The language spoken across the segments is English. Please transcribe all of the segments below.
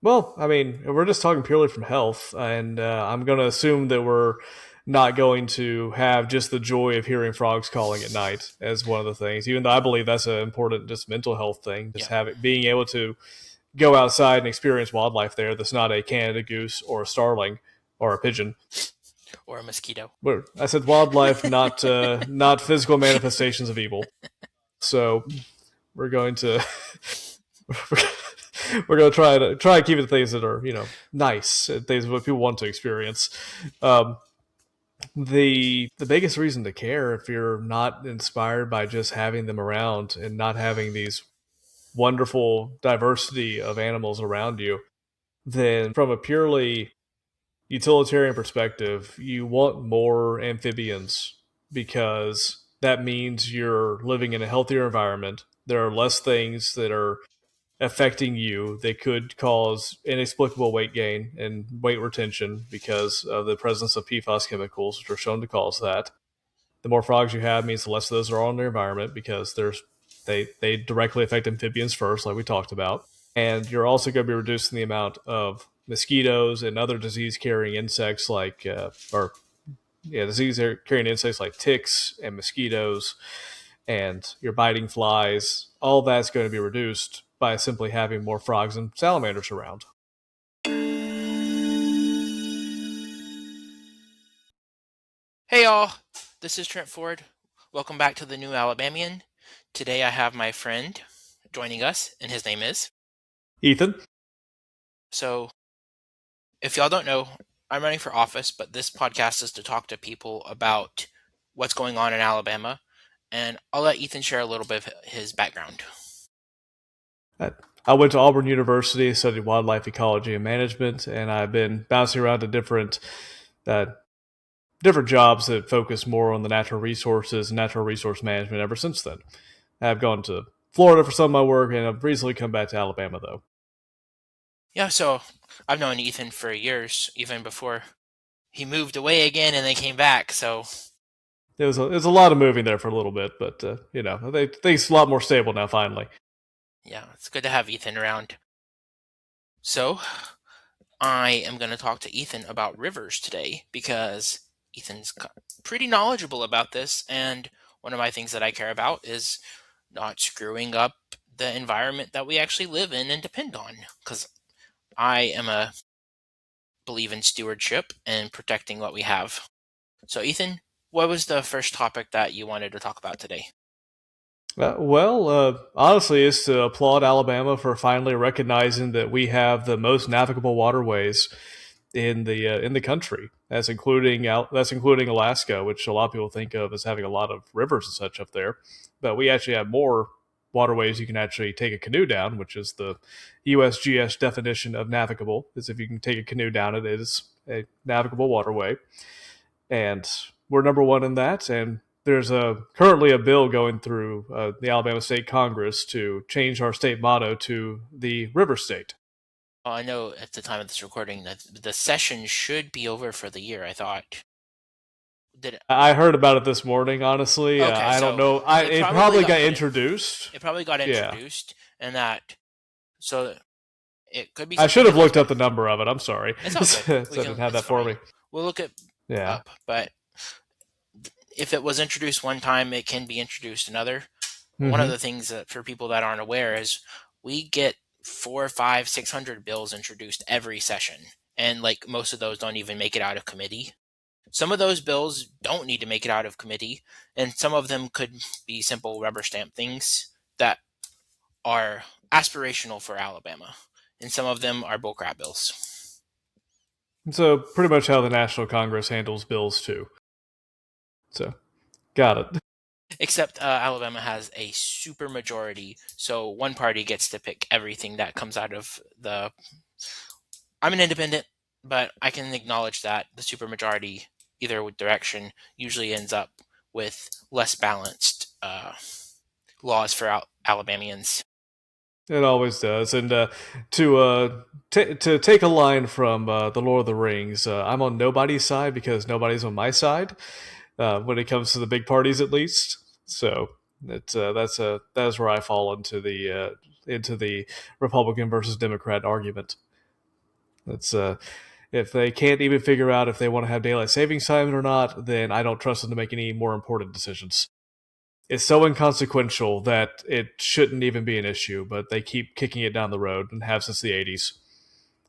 Well, I mean, we're just talking purely from health, and I'm going to assume that we're not going to have just the joy of hearing frogs calling at night as one of the things. Even though I believe that's an important, just mental health thing, just Yeah. having being able to go outside and experience wildlife there. That's not a Canada goose or a starling or a pigeon. Or a mosquito. But I said wildlife, not physical manifestations of evil. So we're going to we're going to try to keep it things that are nice, things what people want to experience. Um, the biggest reason to care if you're not inspired by just having them around and not having these wonderful diversity of animals around you, then from a purely utilitarian perspective, you want more amphibians because that means you're living in a healthier environment. There are less things that are affecting you that could cause inexplicable weight gain and weight retention because of the presence of PFAS chemicals, which are shown to cause that. The more frogs you have means the less of those are on the environment because they directly affect amphibians first, like we talked about. And you're also going to be reducing the amount of mosquitoes and other disease carrying insects like or yeah, disease carrying insects like ticks and mosquitoes and your biting flies. All that's going to be reduced by simply having more frogs and salamanders around. Hey y'all, this is Trent Ford. Welcome back to the New Alabamian. Today I have my friend joining us, and his name is. Ethan. So, if y'all don't know, I'm running for office, but this podcast is to talk to people about what's going on in Alabama, and I'll let Ethan share a little bit of his background. I went to Auburn University, studied wildlife ecology and management, and I've been bouncing around to uh, different jobs that focus more on the natural resources and natural resource management ever since then. I've gone to Florida for some of my work, and I've recently come back to Alabama, though. Yeah, so I've known Ethan for years, even before he moved away again and then came back, so It was a lot of moving there for a little bit, but things are a lot more stable now. Finally, yeah, it's good to have Ethan around. So, I am going to talk to Ethan about rivers today because Ethan's pretty knowledgeable about this, and one of my things that I care about is not screwing up the environment that we actually live in and depend on. Because I am a believe in stewardship and protecting what we have. So, Ethan, what was the first topic that you wanted to talk about today? honestly, it's to applaud Alabama for finally recognizing that we have the most navigable waterways in the country. That's including Alaska, which a lot of people think of as having a lot of rivers and such up there. But we actually have more waterways you can actually take a canoe down, which is the USGS definition of navigable. Is if you can take a canoe down, it is a navigable waterway, and we're number one in that. And there's currently a bill going through the Alabama State Congress to change our state motto to the River State. Well, I know at the time of this recording that the session should be over for the year, I thought. Did it? I heard about it this morning. Honestly, Okay, I don't so know. it It probably probably got got put in. introduced. It probably got Yeah, introduced, and that so it could be I something should that have goes looked up back. the number of it. I'm sorry, It's all good. so I We didn't can. have It's that for fine. me. We'll look it Yeah. up. But if it was introduced one time, it can be introduced another. One of Hmm. the things that for people that aren't aware is we get four, five, 600 bills introduced every session, and like most of those don't even make it out of committee. Some of those bills don't need to make it out of committee, and some of them could be simple rubber stamp things that are aspirational for Alabama, and some of them are bullcrap bills. So pretty much how the National Congress handles bills too. So got it. Except Alabama has a super majority, so one party gets to pick everything that comes out of the. I'm an independent, but I can acknowledge that the supermajority, either with direction, usually ends up with less balanced laws for Alabamians. It always does. And to take a line from the Lord of the Rings, I'm on nobody's side because nobody's on my side when it comes to the big parties, at least. So that is where I fall into the Republican versus Democrat argument. It's if they can't even figure out if they want to have daylight savings time or not, then I don't trust them to make any more important decisions. It's so inconsequential that it shouldn't even be an issue, but they keep kicking it down the road and have since the 80s.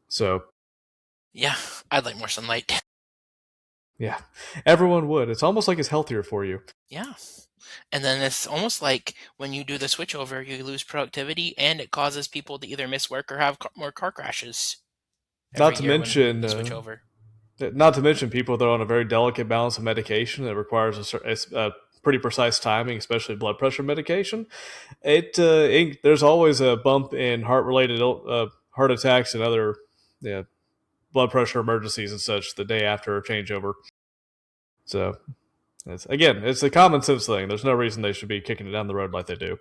So, Yeah, I'd like more sunlight. yeah, everyone would. It's almost like it's healthier for you. Yeah. And then it's almost like when you do the switch over, you lose productivity and it causes people to either miss work or have more car crashes every Not to year when mention, you switch over. not to mention people that are on a very delicate balance of medication that requires a pretty precise timing, especially blood pressure medication. There's always a bump in heart attacks and other yeah, blood pressure emergencies and such the day after a changeover. So it's a common sense thing. There's no reason they should be kicking it down the road like they do.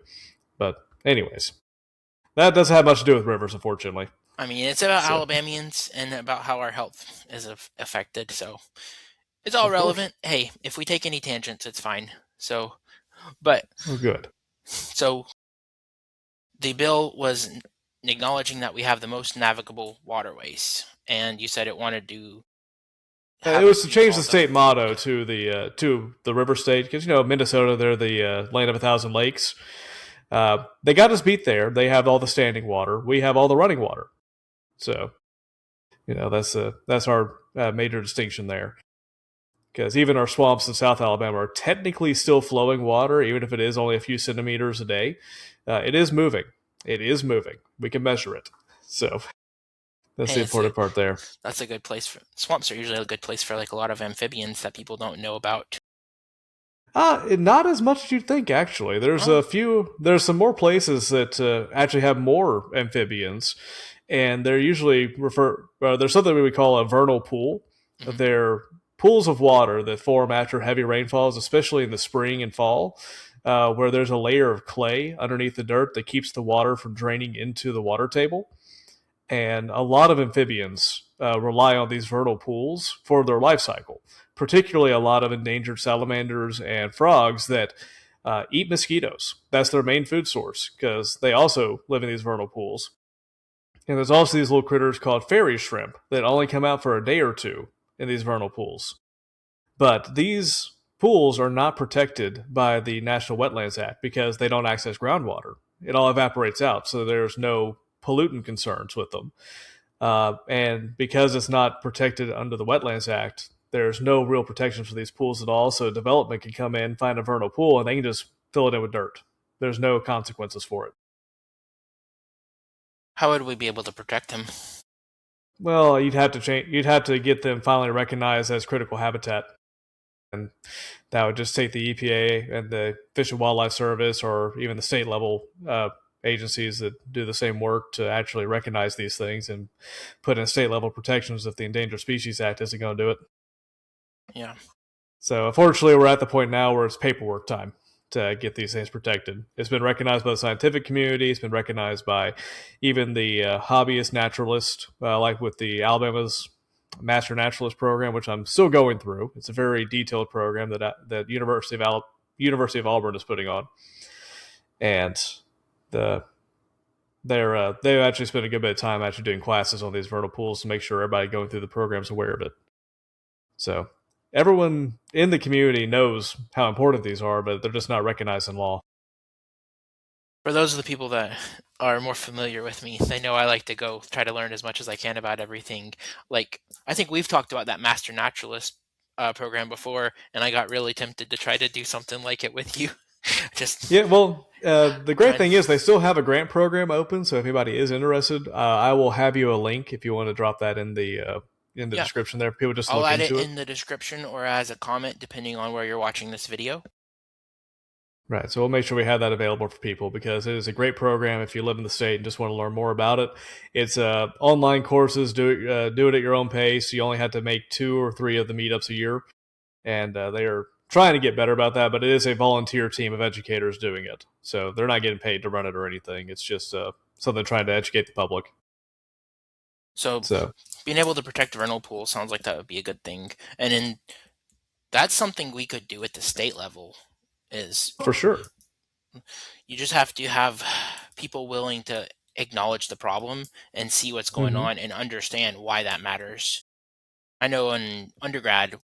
But anyways, that doesn't have much to do with rivers, unfortunately. I mean, it's about So Alabamians and about how our health is affected. So it's all of course, relevant. Hey, if we take any tangents, it's fine. So, but oh good. so the bill was acknowledging that we have the most navigable waterways, and you said it wanted to It have was it to be change the called the state motto to the river state because Minnesota they're the land of a thousand lakes. They got us beat there. They have all the standing water. We have all the running water. So that's our major distinction there. Because even our swamps in South Alabama are technically still flowing water, even if it is only a few centimeters a day. It is moving. It is moving. We can measure it. So that's the Hey, important part there. that's a good place for swamps are usually a good place for like a lot of amphibians that people don't know about. Not as much as you'd think, actually. Oh, There's some more places that actually have more amphibians, and they're usually there's something we would call a vernal pool. mhm. They're pools of water that form after heavy rainfalls, especially in the spring and fall, where there's a layer of clay underneath the dirt that keeps the water from draining into the water table. And a lot of amphibians rely on these vernal pools for their life cycle, particularly a lot of endangered salamanders and frogs that eat mosquitoes. That's their main food source because they also live in these vernal pools. And there's also these little critters called fairy shrimp that only come out for a day or two in these vernal pools. But these pools are not protected by the National Wetlands Act because they don't access groundwater. It all evaporates out, so there's no pollutant concerns with them. And because it's not protected under the Wetlands Act, there's no real protection for these pools at all. So development can come in, find a vernal pool, and they can just fill it in with dirt. There's no consequences for it. How would we be able to protect them? Well, you'd have to change. You'd have to get them finally recognized as critical habitat, and that would just take the EPA and the Fish and Wildlife Service, or even the state level agencies that do the same work to actually recognize these things and put in state level protections if the Endangered Species Act isn't going to do it. Yeah. So unfortunately, we're at the point now where it's paperwork time to get these things protected. It's been recognized by the scientific community. It's been recognized by even the hobbyist naturalist, like with the Alabama's Master Naturalist program, which I'm still going through. It's a very detailed program that University of Auburn is putting on, and the they've actually spent a good bit of time actually doing classes on these vernal pools to make sure everybody going through the program is aware of it. So everyone in the community knows how important these are, but they're just not recognized in law. For those of the people that are more familiar with me, they know I like to go try to learn as much as I can about everything. Like, I think we've talked about that Master Naturalist program before, and I got really tempted to try to do something like it with you. Just Yeah, well, the great trying. thing is they still have a grant program open. So if anybody is interested, I will have you a link if you want to drop that in the Yeah, description there. For people just to I'll look add it into it. in the description or as a comment, depending on where you're watching this video. Right. So we'll make sure we have that available for people because it is a great program if you live in the state and just want to learn more about it. It's online courses. Do it at your own pace. You only have to make 2 or 3 of the meetups a year, and they are trying to get better about that. But it is a volunteer team of educators doing it, so they're not getting paid to run it or anything. It's just something trying to educate the public. So So being able to protect vernal pools sounds like that would be a good thing. And in that's something we could do at the state level is for sure. you just have to have people willing to acknowledge the problem and see what's going Mm-hmm. on and understand why that matters. I know in undergrad,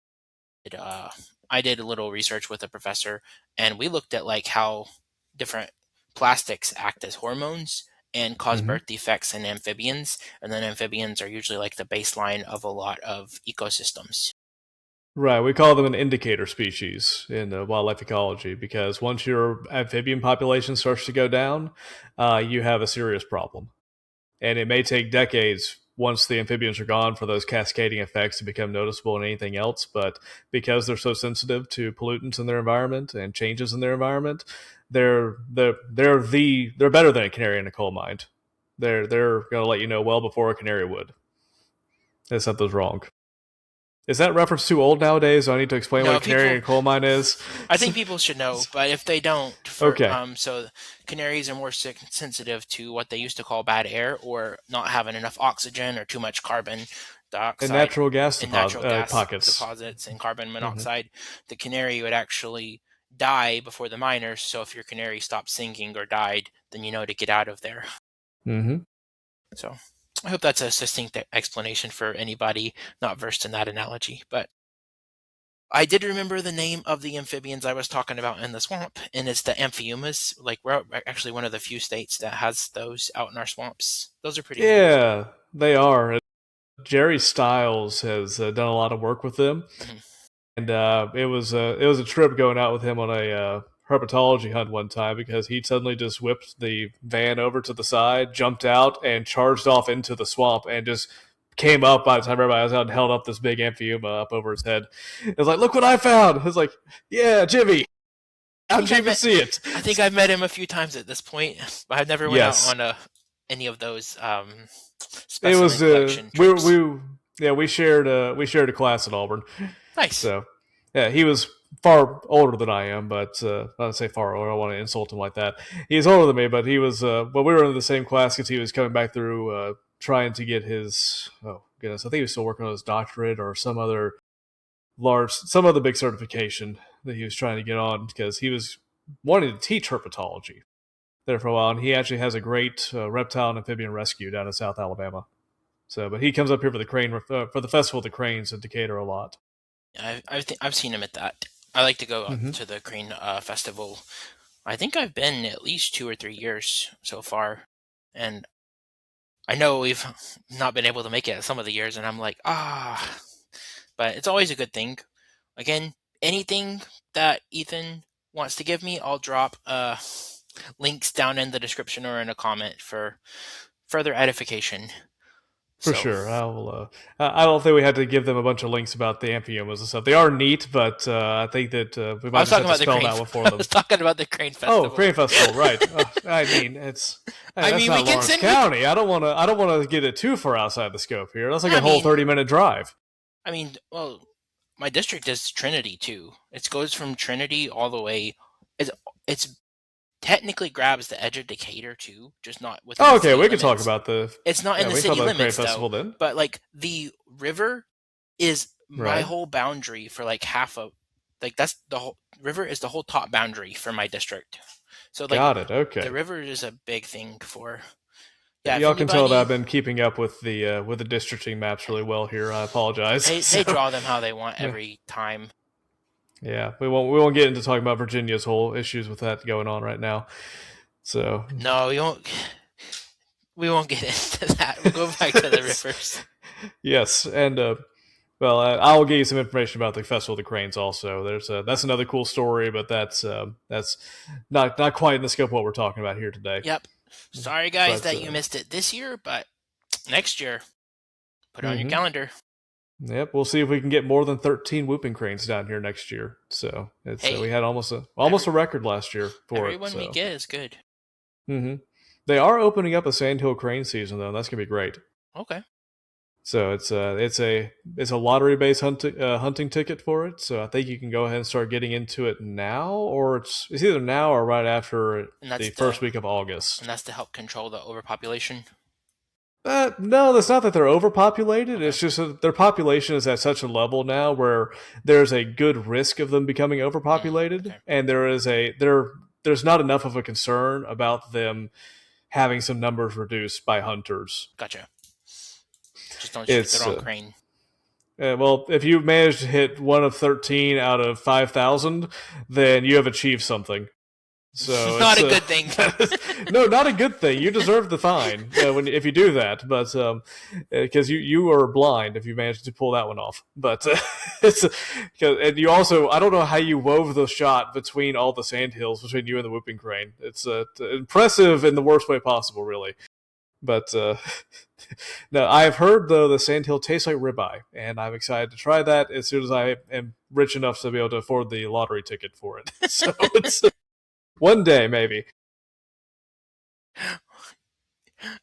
uh, I did a little research with a professor, and we looked at like how different plastics act as hormones and cause Mm-hmm. birth defects in amphibians, and then amphibians are usually like the baseline of a lot of ecosystems. Right, we call them an indicator species in wildlife ecology because once your amphibian population starts to go down, you have a serious problem. And it may take decades once the amphibians are gone for those cascading effects to become noticeable in anything else. But because they're so sensitive to pollutants in their environment and changes in their environment, they're better than a canary in a coal mine. They're going to let you know well before a canary would that something's wrong. Is that reference too old nowadays? Do I need to explain what No, a canary in people. a coal mine is? I think people should know, but if they don't, for Okay. so canaries are more sensitive to what they used to call bad air, or not having enough oxygen, or too much carbon And dioxide natural gas and natural gas pockets. deposits and carbon Mm-hmm. monoxide. The canary would actually die before the miners. So if your canary stopped singing or died, then you know to get out of there. Mm-hmm. So I hope that's a succinct explanation for anybody not versed in that analogy. But I did remember the name of the amphibians I was talking about in the swamp, and it's the amphiumas. Like, we're actually one of the few states that has those out in our swamps. Those are pretty neat. Yeah, they are. Jerry Styles has done a lot of work with them, Mhm. and it was a trip going out with him on a herpetology hunt one time because he suddenly just whipped the van over to the side, jumped out, and charged off into the swamp, and just came up by the time everybody was out and held up this big amphiuma up over his head. It was like, "Look what I found!" It was like, "Yeah, Jimmy, I how'd think you I even met. see it?" I think I've met him a few times at this point, but I've never went out Yes, on any of those it was specimen collection trips. we shared a class at Auburn. Nice. So, yeah, he was far older than I am, but not to say far older. I don't want to insult him like that. He's older than me, but he was. Well, we were in the same class because he was coming back through trying to get his. Oh goodness, I think he was still working on his doctorate or some other big certification that he was trying to get on because he was wanting to teach herpetology there for a while, and he actually has a great reptile and amphibian rescue down in South Alabama. So, but he comes up here for the for the festival of the cranes in Decatur a lot. I've seen him at that. I like to go Mm-hmm. to the Crane Festival. I think I've been at least 2 or 3 years so far, and I know we've not been able to make it some of the years, and I'm like, but it's always a good thing. Again, anything that Ethan wants to give me, I'll drop links down in the description or in a comment for further edification. For So sure. I don't think we had to give them a bunch of links about the amphiomas and stuff. They are neat, but I think that we I might was just talking have to about the spell Crane. that one for I was them. talking about the Crane Oh, Festival. Crane Festival, right? I mean, it's hey, I that's mean, we not can Lawrence send. We, County. I don't want to. I don't want to get it too far outside the scope here. That's like I a whole mean, 30-minute drive. well, my district is Trinity too. It goes from Trinity all the way. It's it's technically grabs the edge of Decatur too, just not within Oh, the okay. city We can talk limits. about the. It's not in Yeah, the we can talk city about the Crane limits though, Festival then. but like the river is my Right. whole boundary for like half of like that's the whole river is the whole top boundary for my district. So like Got it. the Okay. river is a big thing for yeah, if Y'all can tell that anybody I've been keeping up with the districting maps really well here. I apologize. they So, draw them how they want yeah. every time. Yeah, we won't get into talking about Virginia's whole issues with that going on right now. So No, we won't get into that. We'll go back to the rivers. yes, and well, I'll give you some information about the Festival of the Cranes. Also, there's that's another cool story, but that's not quite in the scope of what we're talking about here today. Yep. Sorry guys But that you missed it this year, but next year, put it on your mhm. calendar. Yep, we'll see if we can get more than 13 whooping cranes down here next year. So it's we Hey, had almost every a record last year for it. everyone we So get is good. hmm they are opening up a sandhill crane season though. And that's gonna be great. Okay. So it's a lottery based hunting ticket for it. So I think you can go ahead and start getting into it now, or it's either now or right after And the that's first to week of August. help control the overpopulation. No, that's not that they're overpopulated. Okay. It's just that their population is at such a level now where there's a good risk of them becoming overpopulated, Okay. and there's not enough of a concern about them having some numbers reduced by hunters. Gotcha. Just don't shoot the It's wrong crane. well, if you manage to hit one of 13 out of 5,000, then you have achieved something. So Not it's a good thing. no, not a good thing. You deserve the fine if you do that, but because you are blind if you manage to pull that one off. But it's and you also I don't know how you wove the shot between all the sandhills between you and the whooping crane. It's impressive in the worst way possible, really. But no, I've heard though the sandhill tastes like ribeye, and I'm excited to try that as soon as I am rich enough to be able to afford the lottery ticket for it. So it's one day maybe.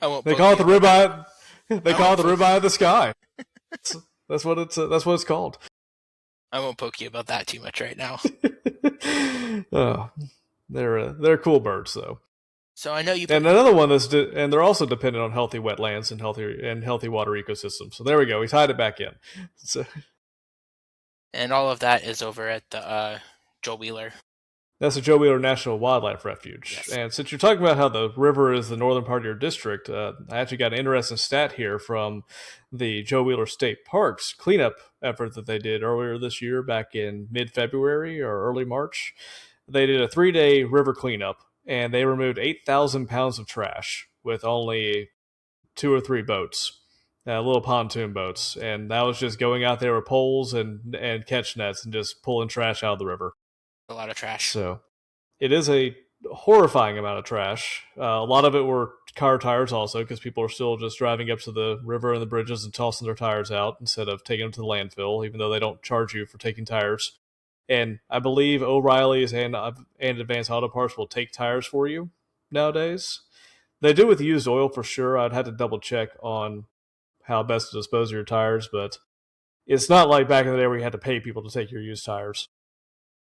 I won't They poke call it you the about that. ribeye. They I call it won't the poke. ribeye of the sky. That's what it's. That's what it's called. I won't poke you about that too much right now. Oh, they're cool birds though. So I know you put, And another one and they're also dependent on healthy wetlands and healthy water ecosystems. So there we go. We tied it back in. So and all of that is over at the Joe Wheeler. that's the Joe Wheeler National Wildlife Refuge. Yes. And since you're talking about how the river is the northern part of your district, I actually got an interesting stat here from the Joe Wheeler State Parks cleanup effort that they did earlier this year, back in mid-February or early March. They did a 3-day river cleanup, and they removed 8,000 pounds of trash with only 2 or 3 boats. Little pontoon boats, and that was just going out there with poles and catch nets and just pulling trash out of the river. A lot of trash. So it is a horrifying amount of trash. A lot of it were car tires also, because people are still just driving up to the river and the bridges and tossing their tires out instead of taking them to the landfill, even though they don't charge you for taking tires. And I believe O'Reilly's and Advanced Auto Parts will take tires for you nowadays. They do with used oil for sure. I'd have to double check on how best to dispose of your tires, but it's not like back in the day where you had to pay people to take your used tires.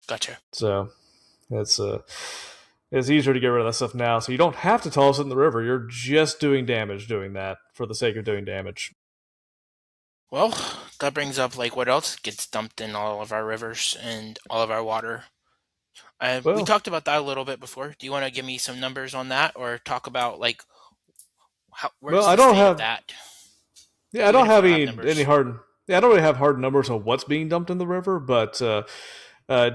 Gotcha. So it's easier to get rid of that stuff now. So you don't have to toss it in the river. You're just doing damage doing that for the sake of doing damage. Well, that brings up like what else gets dumped in all of our rivers and all of our water. We Well, talked about that a little bit before. Do you want to give me some numbers on that, or talk about like well, where's the state of that? I Even don't if you have don't have any numbers. hard. Yeah, I don't really have hard numbers on what's being dumped in the river, but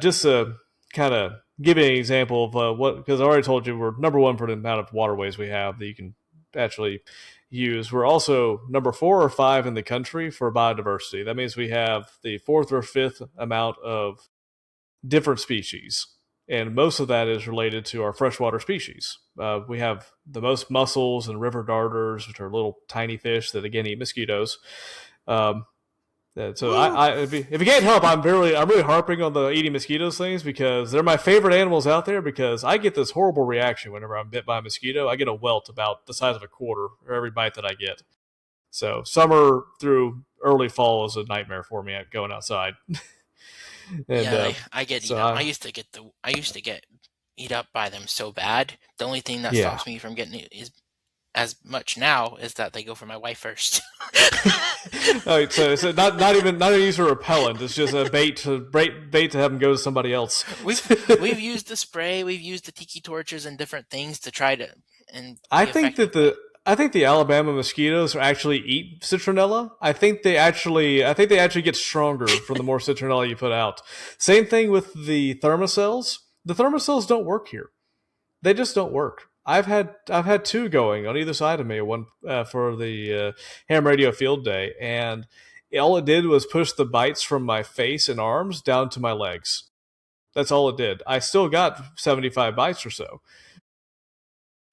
just to kind of give you an example of what, because I already told you we're number one for the amount of waterways we have that you can actually use. We're also number 4 or 5 in the country for biodiversity. That means we have the fourth or fifth amount of different species. And most of that is related to our freshwater species. We have the most mussels and river darters, which are little tiny fish that again eat mosquitoes. Um, so Woo! if you can't help, I'm really harping on the eating mosquitoes things because they're my favorite animals out there. Because I get this horrible reaction whenever I'm bit by a mosquito. I get a welt about the size of a quarter for every bite that I get. So summer through early fall is a nightmare for me going outside. And Yeah, I get so eat up. I used to get eat up by them so bad. The only thing that yeah. stops me from getting it is as much now is that they go for my wife first. All right, so not even use a repellent. It's just a bait to have them go to somebody else. We've used the spray, we've used the tiki torches and different things to try to and I be think effective, that but I think the Alabama mosquitoes actually eat citronella. I think they actually get stronger from the more citronella you put out. Same thing with the thermocells. The thermocells don't work here. They just don't work. I've had 2 going on either side of me. One for the ham radio field day, and all it did was push the bites from my face and arms down to my legs. That's all it did. I still got 75 bites or so.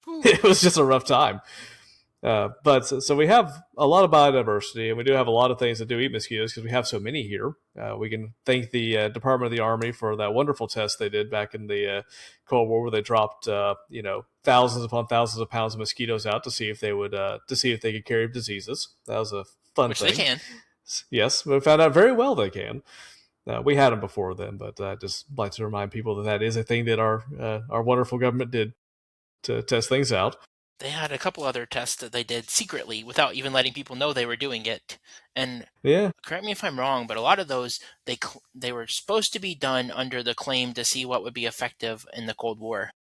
whew, It was just a rough time. But so we have a lot of biodiversity, and we do have a lot of things that do eat mosquitoes because we have so many here. We can thank the Department of the Army for that wonderful test they did back in the Cold War, where they dropped thousands upon thousands of pounds of mosquitoes out to see if they could carry diseases. That was a fun which they thing. can. Yes, we found out very well they can. We had them before then, but I just like to remind people that that is a thing that our wonderful government did to test things out. They had a couple other tests that they did secretly without even letting people know they were doing it. And Yeah. correct me if I'm wrong, but a lot of those they were supposed to be done under the claim to see what would be effective in the Cold War.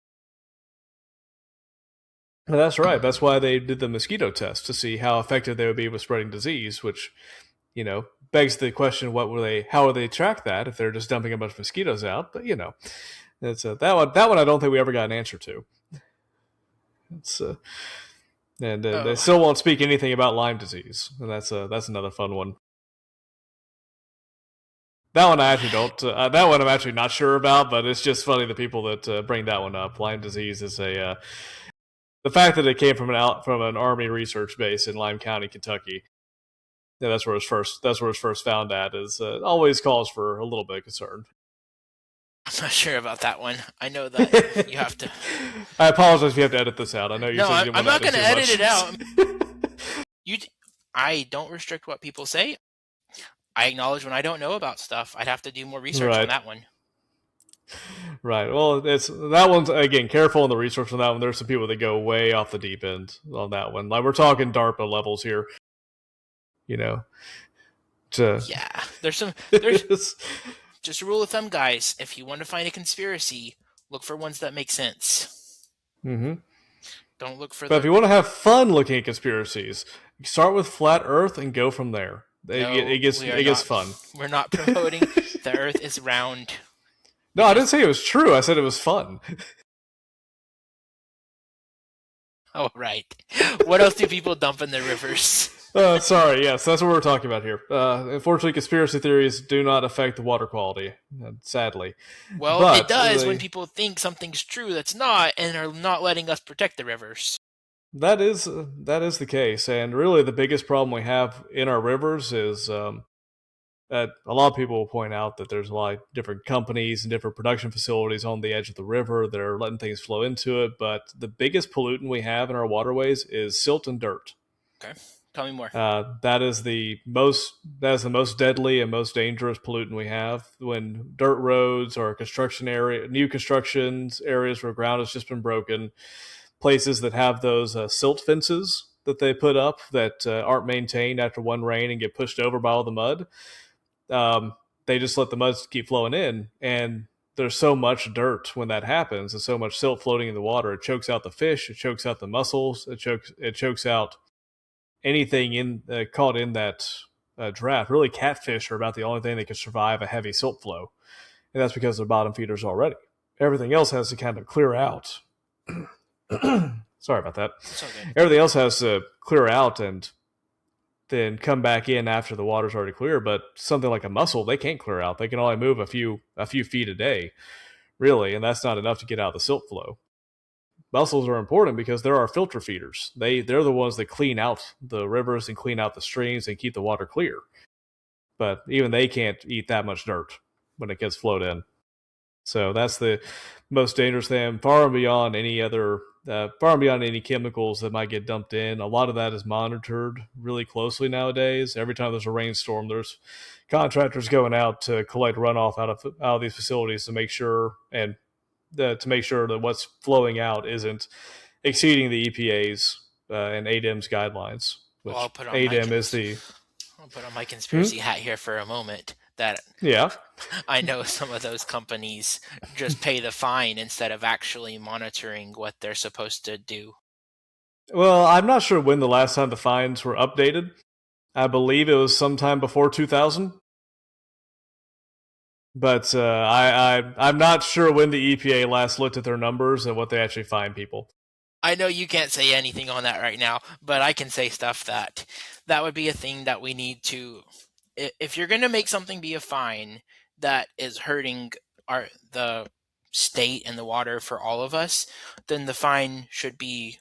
That's right. That's why they did the mosquito test to see how effective they would be with spreading disease, which, begs the question: what will they? How will they track that if they're just dumping a bunch of mosquitoes out? But it's that one. That one I don't think we ever got an answer to. It's and they Oh, still won't speak anything about Lyme disease, and that's another fun one. That one I actually don't. That one I'm actually not sure about, but it's just funny the people that bring that one up. Lyme disease is a the fact that it came from an army research base in Lyme County, Kentucky. Yeah, that's where it's first found at. Is always calls for a little bit of concern. I'm not sure about that one. I know that you have to. I apologize if you have to edit this out. I know you No, said you didn't I'm want not to going edit to too edit it out. much. You, I don't restrict what people say. I acknowledge when I don't know about stuff. I'd have to do more research on Right. that one. Right. Well, it's that one's again careful in the research on that one. There's some people that go way off the deep end on that one. Like we're talking DARPA levels here. You know, to Yeah, there's just a rule of thumb, guys. If you want to find a conspiracy, look for ones that make sense. mm-hmm. Don't look for But if the you want to have fun looking at conspiracies, start with flat Earth and go from there. no. We are It gets not. fun. We're not promoting the Earth is round. No, I didn't say it was true. I said it was fun. Oh right. What else do people dump in their rivers? Sorry, yes, that's what we're talking about here. Unfortunately, conspiracy theories do not affect the water quality, sadly. Well, it But does when people think something's true that's not, and are not letting us protect the rivers. that is the case, and really the biggest problem we have in our rivers is that a lot of people will point out that there's a lot of different companies and different production facilities on the edge of the river that are letting things flow into it. But the biggest pollutant we have in our waterways is silt and dirt. Okay, tell me more. That is the most deadly and most dangerous pollutant we have. When dirt roads or new constructions areas where ground has just been broken, places that have those silt fences that they put up that aren't maintained after one rain and get pushed over by all the mud, um, they just let the mud keep flowing in, and there's so much dirt when that happens, and so much silt floating in the water. It chokes out the fish, it chokes out the mussels, it chokes out anything in caught in that draft. Really, catfish are about the only thing that can survive a heavy silt flow, and that's because they're bottom feeders already. Everything else has to kind of clear out. Sorry about that. It's okay. Everything else has to clear out and then come back in after the water's already clear. But something like a mussel, they can't clear out. They can only move a few feet a day, really, and that's not enough to get out the silt flow. Mussels are important because they're our filter feeders. They're the ones that clean out the rivers and clean out the streams and keep the water clear. But even they can't eat that much dirt when it gets flowed in. So that's the most dangerous thing, far and beyond any chemicals that might get dumped in. A lot of that is monitored really closely nowadays. Every time there's a rainstorm, there's contractors going out to collect runoff out of these facilities to make sure that what's flowing out isn't exceeding the EPA's and ADEM's guidelines. Well, Which ADEM I'll put on my hmm? conspiracy hat here for a moment. That Yeah. I know some of those companies just pay the fine instead of actually monitoring what they're supposed to do. Well, I'm not sure when the last time the fines were updated. I believe it was sometime before 2000. But I'm not sure when the EPA last looked at their numbers and what they actually fine people. I know you can't say anything on that right now, but I can say stuff that would be a thing that we need to. If you're going to make something be a fine that is hurting the state and the water for all of us, then the fine should be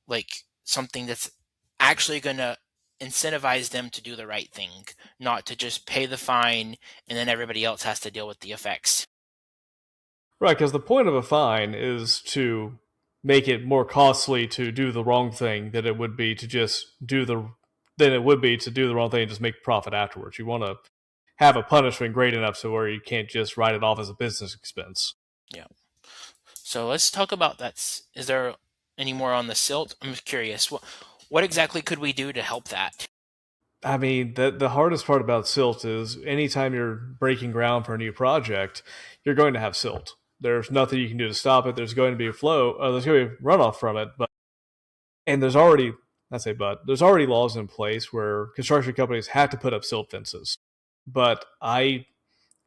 like something that's actually going to incentivize them to do the right thing, not to just pay the fine and then everybody else has to deal with the effects. Right, because the point of a fine is to make it more costly to do the wrong thing than it would be to do the wrong thing and just make profit afterwards. You want to have a punishment great enough so where you can't just write it off as a business expense. Yeah. So let's talk about that. Is there any more on the silt? I'm curious. What exactly could we do to help that? I mean, the hardest part about silt is anytime you're breaking ground for a new project, you're going to have silt. There's nothing you can do to stop it. There's going to be a flow. There's going to be runoff from it, but And there's already, I say, but there's already laws in place where construction companies have to put up silt fences. But I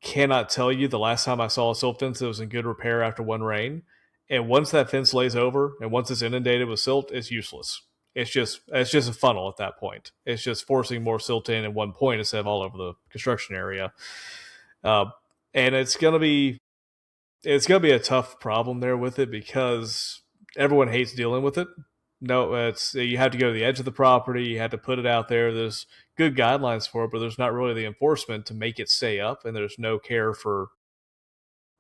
cannot tell you the last time I saw a silt fence that was in good repair after one rain. And once that fence lays over and once it's inundated with silt, it's useless. It's just a funnel at that point. It's just forcing more silt in at one point instead of all over the construction area. Uh, and it's gonna be a tough problem there with it because everyone hates dealing with it. No, it's you have to go to the edge of the property. You have to put it out there. There's good guidelines for it, but there's not really the enforcement to make it stay up, and there's no care for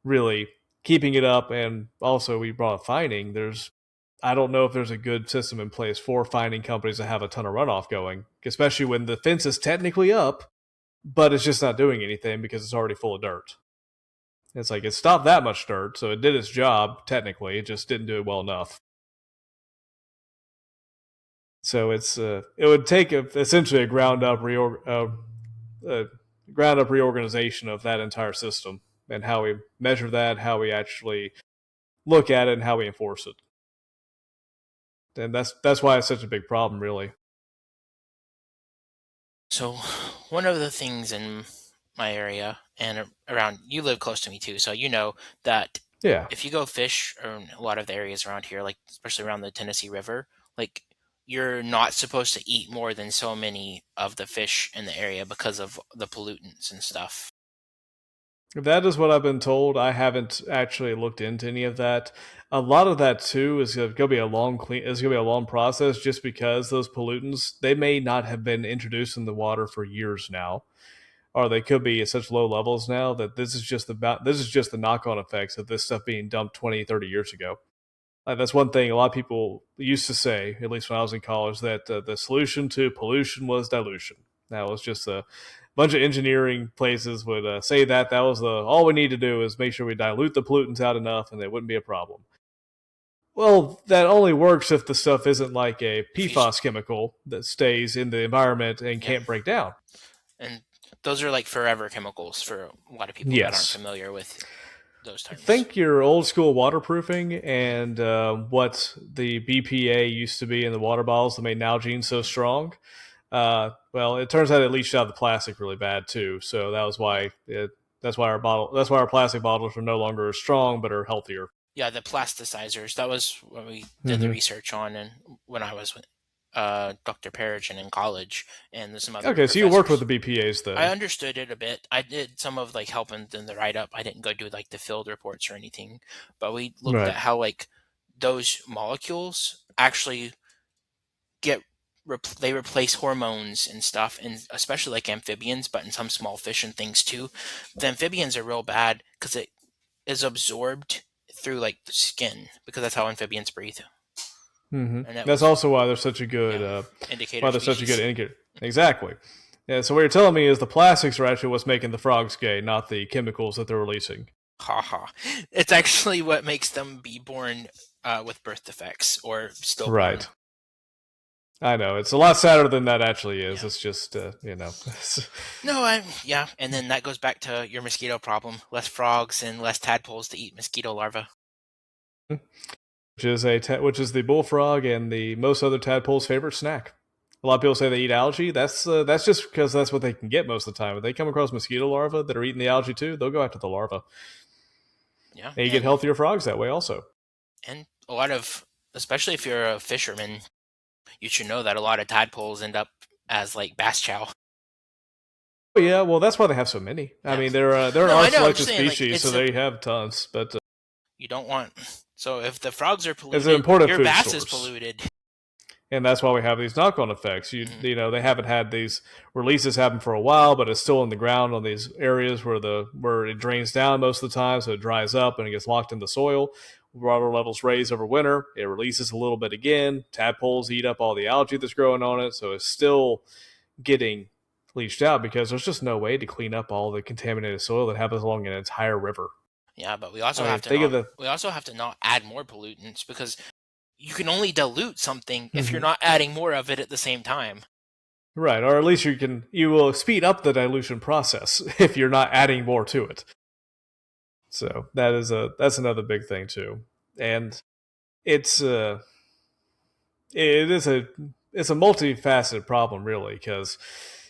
really keeping it up. And also, we brought up finding. I don't know if there's a good system in place for finding companies that have a ton of runoff going, especially when the fence is technically up, but it's just not doing anything because it's already full of dirt. It's like it stopped that much dirt, so it did its job technically. It just didn't do it well enough. So it would take essentially a ground up reorganization of that entire system and how we measure that, how we actually look at it, and how we enforce it. And that's why it's such a big problem, really. So, one of the things in my area and around, you live close to me too, so you know that Yeah. if you go fish in a lot of the areas around here, like especially around the Tennessee River, like you're not supposed to eat more than so many of the fish in the area because of the pollutants and stuff. That is what I've been told. I haven't actually looked into any of that. A lot of that too is going to be a long clean. It's going to be a long process, just because those pollutants they may not have been introduced in the water for years now, or they could be at such low levels now that this is just the knock on effects of this stuff being dumped 20, 30 years ago. That's one thing a lot of people used to say, at least when I was in college, that the solution to pollution was dilution. That was just a bunch of engineering places would say that was all we need to do is make sure we dilute the pollutants out enough, and it wouldn't be a problem. Well, that only works if the stuff isn't like a If you, PFAS chemical that stays in the environment and yeah, can't break down. and those are like forever chemicals for a lot of people that aren't Yes. familiar with those terms. Think your old school waterproofing and what the BPA used to be in the water bottles that made Nalgene so strong. Well, it turns out it leached out the plastic really bad too. So that's why our plastic bottles are no longer as strong but are healthier. Yeah, the plasticizers. That was what we did the Mm-hmm. research on, and when I was with Dr. Peridgen in college, and there's some other Okay, so you worked with professors. the BPAs I then, understood it a bit. I did some of like helping in the write up. I didn't go do like the field reports or anything, but we looked right? at how like those molecules actually get they replace hormones and stuff, and especially like amphibians, but in some small fish and things too. The amphibians are real bad because it is absorbed through like the skin because that's how amphibians breathe, Mm-hmm. and that That's was also why they're such a good yeah indicator why they're such a good species. indicator. Exactly. Yeah. So what you're telling me is the plastics are actually what's making the frogs gay, not the chemicals that they're releasing. Haha. It's actually what makes them be born with birth defects or stillborn. Right. I know it's a lot sadder than that actually is. Yeah. It's just No, yeah, and then that goes back to your mosquito problem. Less frogs and less tadpoles to eat mosquito larvae. which is the bullfrog and the most other tadpoles' favorite snack. A lot of people say they eat algae. That's just because that's what they can get most of the time. If they come across mosquito larvae that are eating the algae too, they'll go after the larva, Yeah, and you get healthier frogs that way also. and a lot of, especially if you're a fisherman, you should know that a lot of tadpoles end up as like bass chow. Oh, yeah, well, that's why they have so many. I Yeah. mean, they're No, an I know. I'm just selected saying, like, species, so they have tons. But you don't want. So if the frogs are it's an polluted, important your food bass is source, polluted. and that's why we have these knock-on effects. Mhm. You know they haven't had these releases happen for a while, but it's still in the ground on these areas where it drains down most of the time, so it dries up and it gets locked in the soil. Water levels raise over winter. It releases a little bit again. Tadpoles eat up all the algae that's growing on it, so it's still getting leached out because there's just no way to clean up all the contaminated soil that happens along an entire river. Yeah, but I mean, think of the we also have to not add more pollutants because you can only dilute something if you're Mhm. not adding more of it at the same time. Right, or at least you will speed up the dilution process if you're not adding more to it. So that's another big thing too, and it's it is a it's a multifaceted problem, really, because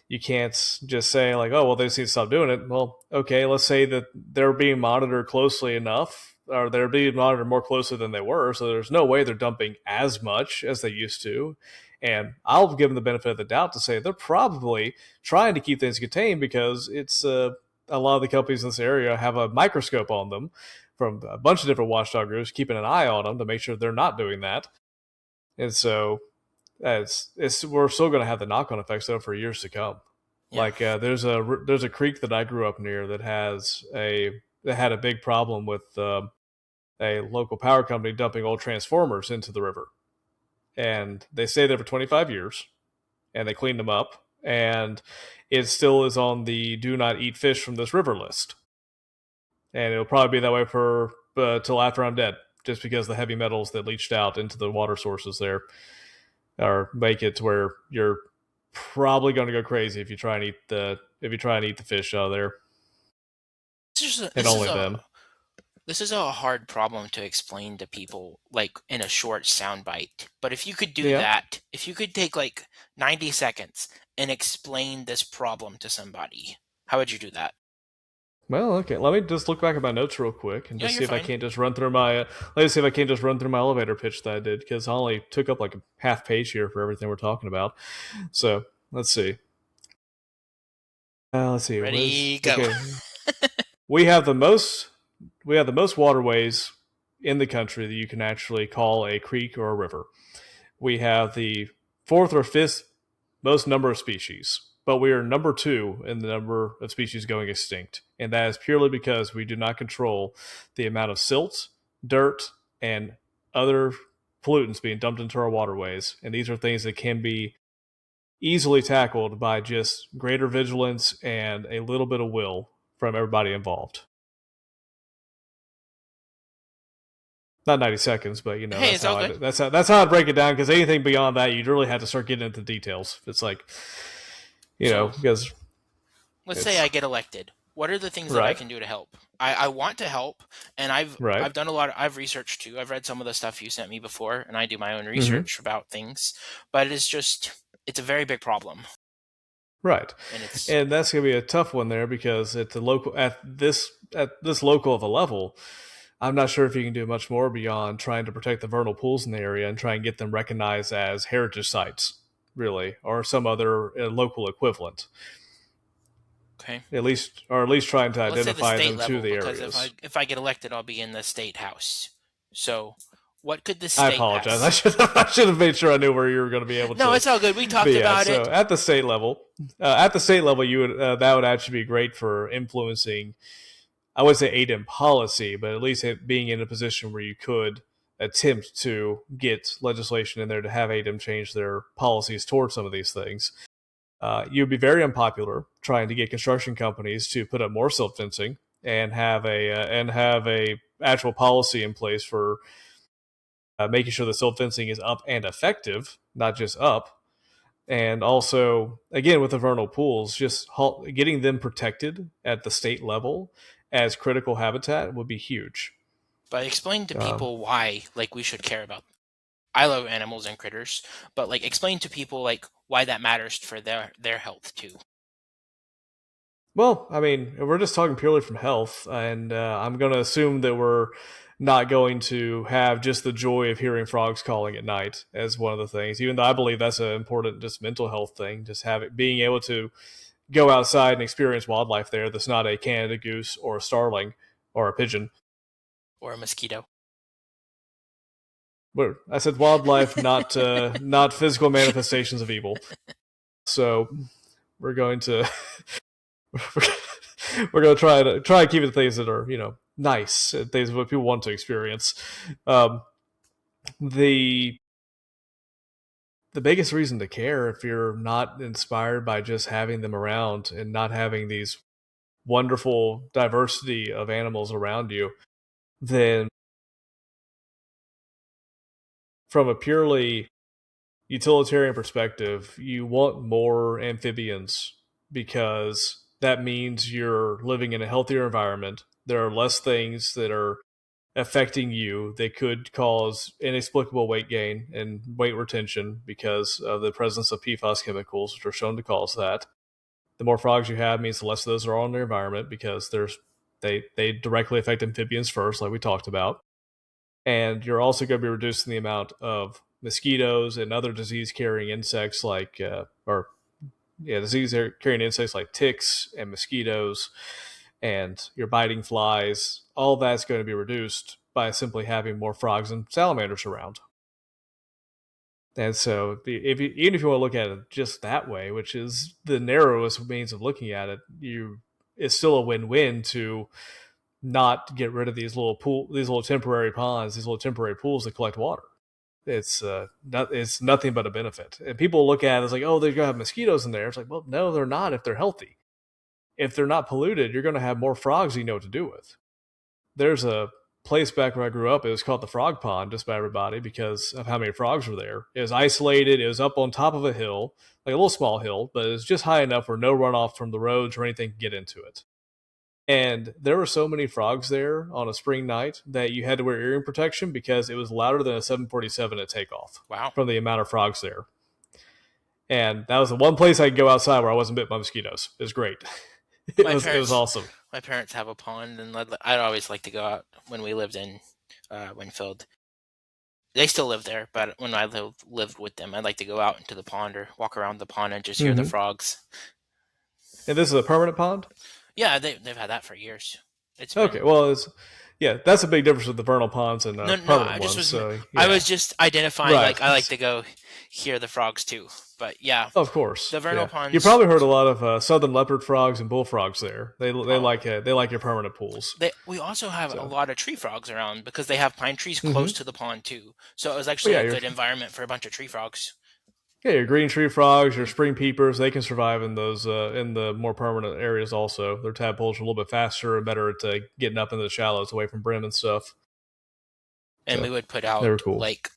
you can't just say like, oh well, they just need to stop doing it. Well, okay, let's say that they're being monitored closely enough, or they're being monitored more closely than they were, so there's no way they're dumping as much as they used to. And I'll give them the benefit of the doubt to say they're probably trying to keep things contained because it's a lot of the companies in this area have a microscope on them from a bunch of different watchdog groups, keeping an eye on them to make sure they're not doing that. And so it's we're still going to have the knock on effects though for years to come. Yeah. Like there's a creek that I grew up near that had a big problem with a local power company dumping old transformers into the river, and they stayed there for 25 years, and they cleaned them up, and it still is on the do not eat fish from this river list, and it'll probably be that way for till after I'm dead, just because the heavy metals that leached out into the water sources there or make it to where you're probably going to go crazy if you try and eat the fish out of there, This is a, and this is only a then. this is a hard problem to explain to people like in a short soundbite. But if you could do Yeah. that, if you could take like 90 seconds and explain this problem to somebody, how would you do that? Well, okay. Let me just look back at my notes real quick and Yeah, just you're see if I fine. can't just run through my. Let's see if I can't just run through my elevator pitch that I did because I only took up like a half page here for everything we're talking about. So let's see. Let's see. Was Ready, go. okay. We have the most we have the most waterways in the country that you can actually call a creek or a river. We have the fourth or fifth most number of species, but we are number two in the number of species going extinct. And that is purely because we do not control the amount of silt, dirt, and other pollutants being dumped into our waterways. And these are things that can be easily tackled by just greater vigilance and a little bit of will from everybody involved. Not 90 seconds, but Hey, it's all good. that's how I break it down because anything beyond that you'd really have to start getting into details. It's like, So because let's say it's I get elected. What are the things that I right, can do to help? I want to help, and right. I've done a lot. I've researched too. I've read some of the stuff you sent me before, and I do my own Hmm. research about things. But it's a very big problem, Right. and it's And that's going to be a tough one there because at this local of a level, I'm not sure if you can do much more beyond trying to protect the vernal pools in the area and try and get them recognized as heritage sites, really, or some other local equivalent. okay. At least trying to Let's say the identify state them to level, the because areas. if I get elected, I'll be in the state house. So, what could the I state apologize. pass? I should have made sure I knew where you were going to be able No, to. it's all good. We But talked yeah, about so it. at the state level, you would that would actually be great for influencing. I would say aid in policy, but at least being in a position where you could attempt to get legislation in there to have ADEM change their policies towards some of these things. You'd be very unpopular trying to get construction companies to put up more silt fencing and have a actual policy in place for making sure the silt fencing is up and effective, not just up. And also, again, with the vernal pools, just getting them protected at the state level as critical habitat would be huge. But explain to Um, people why like we should care about. I love animals and critters, but like explain to people like why that matters for their health too. well, I mean, we're just talking purely from health, and I'm going to assume that we're not going to have just the joy of hearing frogs calling at night as one of the things, even though I believe that's an important just mental health thing, just being able to go outside and experience wildlife there that's not a Canada goose or a starling or a pigeon. Or a mosquito. But I said wildlife, not physical manifestations of evil. So we're going to we're going to try to keep it things that are nice, things that people want to experience. Um, the the biggest reason to care if you're not inspired by just having them around and not having these wonderful diversity of animals around you, then from a purely utilitarian perspective, you want more amphibians because that means you're living in a healthier environment. There are less things that are affecting you. They could cause inexplicable weight gain and weight retention because of the presence of PFAS chemicals, which are shown to cause that. The more frogs you have means the less of those are on the environment because they directly affect amphibians first, like we talked about. And you're also going to be reducing the amount of mosquitoes and other disease carrying insects like or yeah, disease carrying insects like ticks and mosquitoes and your biting flies. All that's going to be reduced by simply having more frogs and salamanders around. And so, even if you want to look at it just that way, which is the narrowest means of looking at it, it's still a win-win to not get rid of these little temporary ponds, these little temporary pools that collect water. It's nothing but a benefit. And people look at it as like, oh, they're gonna have mosquitoes in there. It's like, well, no, they're not. If they're healthy, if they're not polluted, you're gonna have more frogs you know what to do with. There's a place back where I grew up. It was called the Frog Pond, just by everybody because of how many frogs were there. It was isolated. It was up on top of a hill, like a little small hill, but it was just high enough where no runoff from the roads or anything could get into it. And there were so many frogs there on a spring night that you had to wear earring protection because it was louder than a 747 at takeoff Wow. from the amount of frogs there. And that was the one place I could go outside where I wasn't bit by mosquitoes. It was great. It was awesome. My parents have a pond, and I'd always like to go out when we lived in Winfield. They still live there, but when I lived with them, I'd like to go out into the pond or walk around the pond and just hear the frogs. And this is a permanent pond? Yeah, they've had that for years. It's okay. been, Well, yeah, that's a big difference with the vernal ponds and no, permanent ones. So I yeah, was just identifying right. I like to go hear the frogs too. But yeah, Of course, the vernal yeah. ponds. You probably heard a lot of southern leopard frogs and bullfrogs there. They Oh, like your permanent pools. we also have a So, lot of tree frogs around because they have pine trees close to the pond too. So it was well, actually yeah, a good environment for a bunch of tree frogs. your green tree frogs, your spring peepers, they can survive in those in the more permanent areas. Also, their tadpoles are a little bit faster and better at getting up into the shallows away from brim and stuff. And we So would put they were out cool. like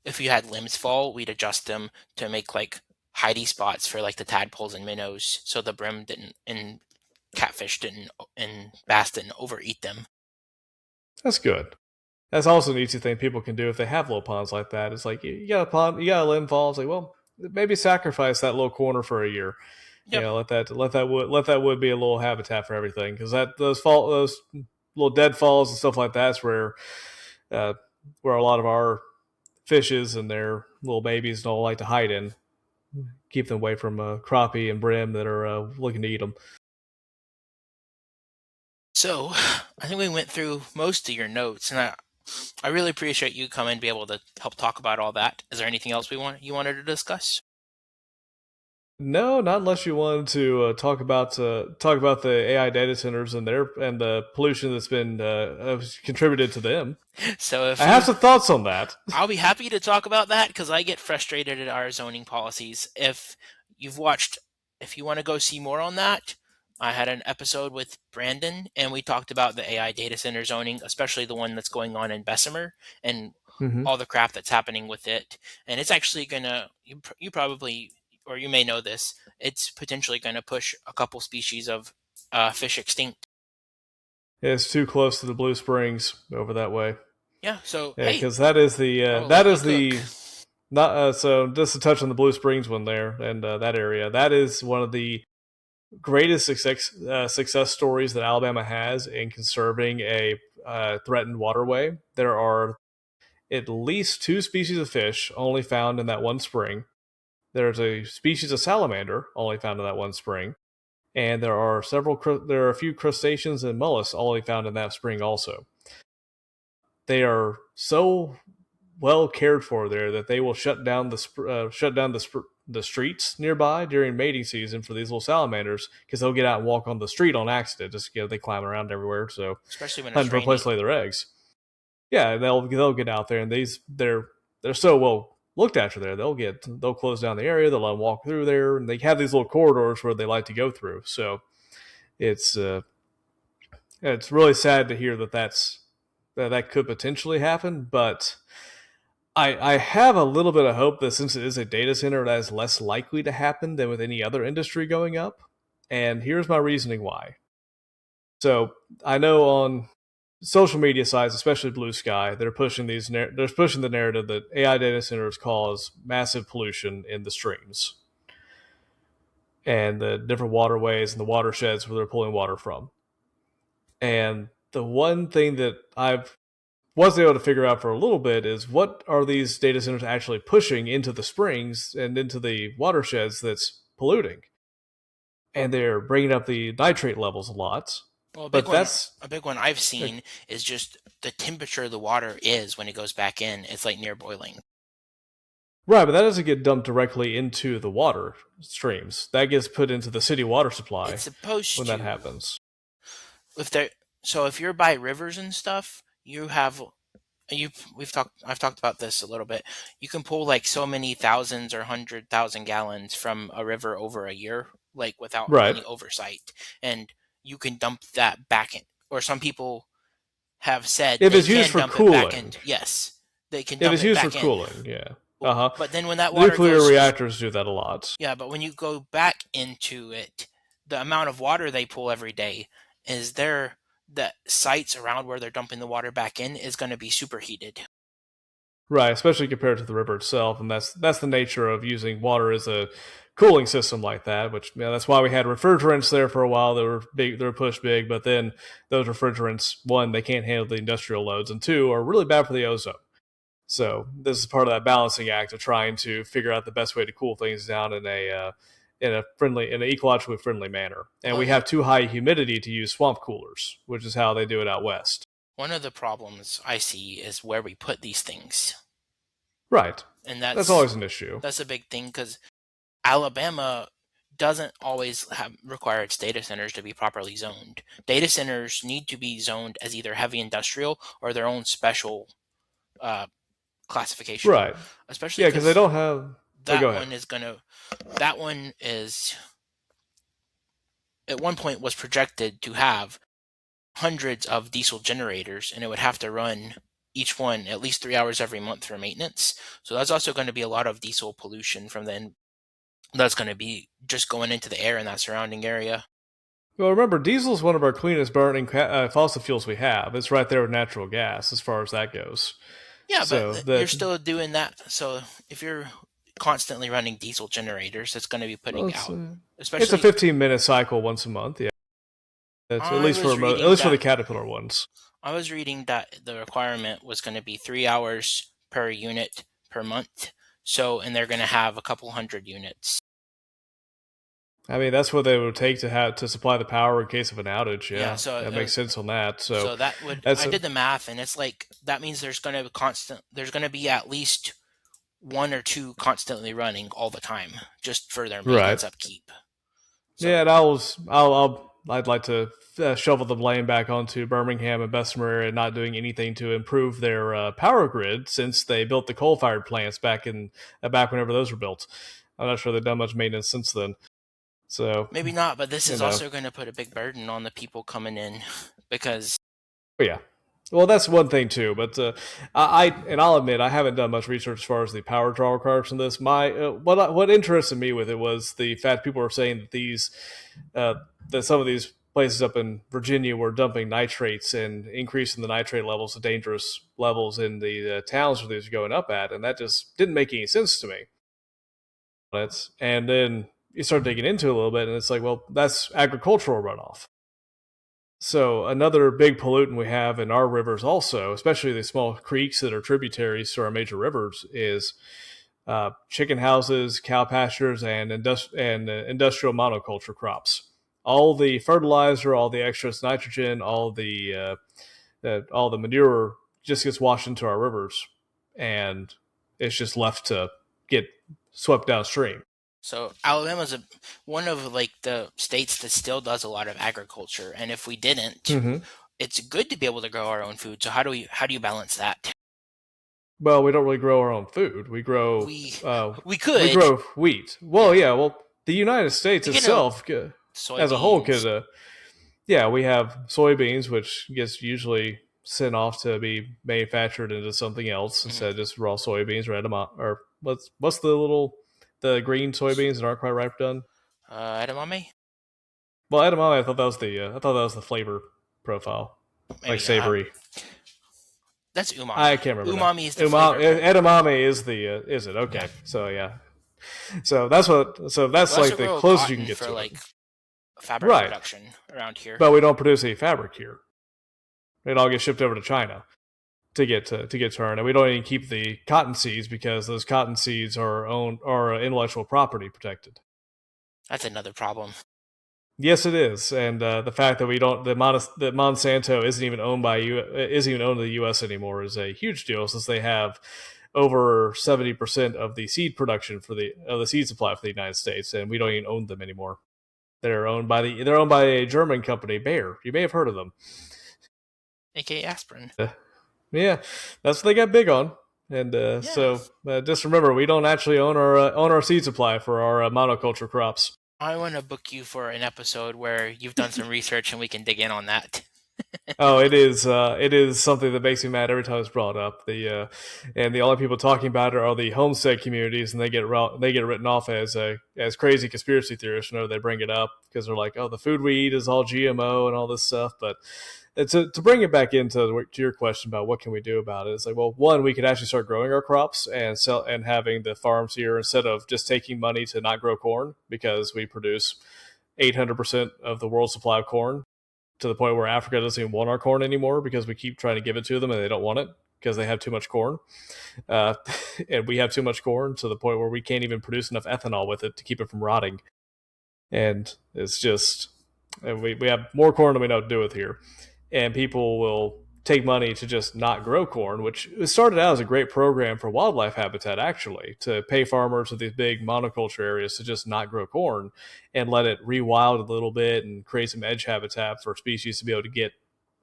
if you had limbs fall, we'd adjust them to make like hidey spots for like the tadpoles and minnows, so the brim didn't and catfish didn't and bass didn't overeat them. That's good. That's also an easy thing people can do if they have little ponds like that. It's like you got a pond, you got a limb fall. It's like, well, maybe sacrifice that little corner for a year. Yep. Let that wood be a little habitat for everything because those little deadfalls and stuff like that's uh, where a lot of our fishes and their little babies don't like to hide in. Keep them away from crappie and brim that are looking to eat them. So I think we went through most of your notes, and I really appreciate you coming to be able to help talk about all that. Is there anything else you wanted to discuss? No, not unless you wanted to talk about the AI data centers and the pollution that's been contributed to them. So I have some thoughts on that. I'll be happy to talk about that because I get frustrated at our zoning policies. You've watched, if you want to go see more on that, I had an episode with Brandon and we talked about the AI data center zoning, especially the one that's going on in Bessemer and Mm-hmm. all the crap that's happening with it. And it's actually gonna you probably or you may know this. It's potentially going to push a couple species of fish extinct. It's too close to the Blue Springs over that way. Yeah. So Yeah, hey, because that is I will let you cook. the not so just to touch on the Blue Springs one there and that area. That is one of the greatest success stories that Alabama has in conserving a threatened waterway. There are at least two species of fish only found in that one spring. There's a species of salamander only found in that one spring, and there are a few crustaceans and mollusks only found in that spring also. They are so well cared for there that they will shut down the streets nearby during mating season for these little salamanders because they'll get out and walk on the street on accident. Just they climb around everywhere, so Especially when hunting it's for a place rainy. to lay their eggs. Yeah, they'll get out there and they're so well looked after there. They'll close down the area. They'll let them walk through there, and they have these little corridors where they like to go through. So it's it's really sad to hear that could potentially happen, but I have a little bit of hope that since it is a data center, that is less likely to happen than with any other industry going up. And here's my reasoning why. So I know social media sites, especially Blue Sky, they're pushing they're pushing the narrative that AI data centers cause massive pollution in the streams and the different waterways and the watersheds where they're pulling water from. And the one thing that I've was able to figure out for a little bit is what are these data centers actually pushing into the springs and into the watersheds that's polluting, and they're bringing up the nitrate levels a lot. Well, But that's a big one I've seen is just the temperature of the water is when it goes back in. It's like near boiling. right, but that doesn't get dumped directly into the water streams. That gets put into the city water supply It's supposed when that to. happens. If there, so if you're by rivers and stuff, you have you we've talked I've talked about this a little bit. You can pull like so many thousands or 100,000 gallons from a river over a year, like without Right. any oversight, and you can dump that back in. Or some people have said If they it's used can for dump it back in. cooling, Yes, they can if dump it's it used for back in. cooling, yeah. Uh huh. But then when that water Nuclear goes, reactors do that a lot. yeah, but when you go back into it, the amount of water they pull every day is there. The sites around where they're dumping the water back in is going to be superheated. Right, especially compared to the river itself, and that's the nature of using water as a cooling system like that. Which that's why we had refrigerants there for a while. They were big, they were pushed big, but then those refrigerants, one, they can't handle the industrial loads, and two, are really bad for the ozone. So this is part of that balancing act of trying to figure out the best way to cool things down in a friendly, in an ecologically friendly manner. And Well, we have too high humidity to use swamp coolers, which is how they do it out west. one of the problems I see is where we put these things, Right, and that's always an issue. that's a big thing because Alabama doesn't always require its data centers to be properly zoned. Data centers need to be zoned as either heavy industrial or their own special uh, classification, Right, especially yeah, because they because don't have. Oh, go that ahead. one is gonna that one is at one point was projected to have hundreds of diesel generators, and it would have to run each one at least 3 hours every month for maintenance. So that's also going to be a lot of diesel pollution from that's going to be just going into the air in that surrounding area. Well, remember, diesel is one of our cleanest burning fossil fuels we have. It's right there with natural gas as far as that goes. Yeah, but So you're that still doing that. So if you're constantly running diesel generators, it's going to be well, putting out, it's a especially 15-minute cycle once a month. Yeah, that's I was at reading least for the that Caterpillar ones. I was reading that the requirement was going to be 3 hours per unit per month. So, and they're going to have a couple hundred units. I mean, that's what they would take to have to supply the power in case of an outage. Yeah, Yeah, that makes sense on that. So so that would that's I a did the math, and it's like that means there's going to be at least one or two constantly running all the time just for their right. maintenance upkeep. Yeah, So and I'd like to shovel the blame back onto Birmingham and Bessemer area not doing anything to improve their power grid since they built the coal-fired plants back whenever those were built. I'm not sure they've done much maintenance since then. So maybe not, but this you is know, also going to put a big burden on the people coming in because but yeah. Well, that's one thing too, but and I'll admit I haven't done much research as far as the power draw requirements in this. What interested me with it was the fact people were saying that uh, that some of these places up in Virginia were dumping nitrates and increasing the nitrate levels to dangerous levels in the towns where these are going up at, and that just didn't make any sense to me. And then you start digging into it a little bit, and it's like, well, that's agricultural runoff. So another big pollutant we have in our rivers, also, especially the small creeks that are tributaries to our major rivers, is chicken houses, cow pastures, and industrial monoculture crops. All the fertilizer, all the excess nitrogen, all the manure just gets washed into our rivers, and it's just left to get swept downstream. so Alabama's one of like the states that still does a lot of agriculture, and if we didn't, Mm-hmm. it's good to be able to grow our own food. So how do you balance that? Well, we don't really grow our own food. We we We could, grow wheat. Well, yeah, yeah. Well, the United States we can itself, as a whole, soybeans. could yeah, we have soybeans, which gets usually sent off to be manufactured into something else Mhm. instead of just raw soybeans or edamame, or what's the green soybeans that aren't quite ripe done. Edamame. Well, edamame, I thought that was the flavor profile. like Maybe savory. that's I umami. can't remember now. Umami is the flavor. Edamame is the is it Yeah. okay? So yeah, so We that's also like the grow closest you can cotton get for to it, like fabric right? production around here. But we don't produce any fabric here. It all gets shipped over to China to get turned, and we don't even keep the cotton seeds because those cotton seeds are intellectual property protected. That's another problem. Yes, it is, and the fact that we don't that Monsanto isn't even owned in the U.S. anymore is a huge deal since they have over 70% of the seed production for the seed supply for the United States, and we don't even own them anymore. They're owned by a German company, Bayer. You may have heard of them. AKA aspirin. Yeah, that's what they got big on. And Yeah. just remember, we don't actually own our seed supply for our monoculture crops. I want to book you for an episode where you've done some research and we can dig in on that. Oh, it is something that makes me mad every time it's brought up. And the only people talking about it are the homestead communities, and they get written off as crazy conspiracy theorists whenever they bring it up because they're like, oh, the food we eat is all GMO and all this stuff. But to bring it back to your question about what can we do about it, it's like, well, one, we could actually start growing our crops and having the farms here instead of just taking money to not grow corn because we produce 800% of the world's supply of corn to the point where Africa doesn't even want our corn anymore because we keep trying to give it to them and they don't want it because they have too much corn. Uh, and we have too much corn to the point where we can't even produce enough ethanol with it to keep it from rotting. And it's just, we have more corn than we know what to do with here. And people will take money to just not grow corn, which started out as a great program for wildlife habitat, actually, to pay farmers of these big monoculture areas to just not grow corn and let it rewild a little bit and create some edge habitat for species to be able to get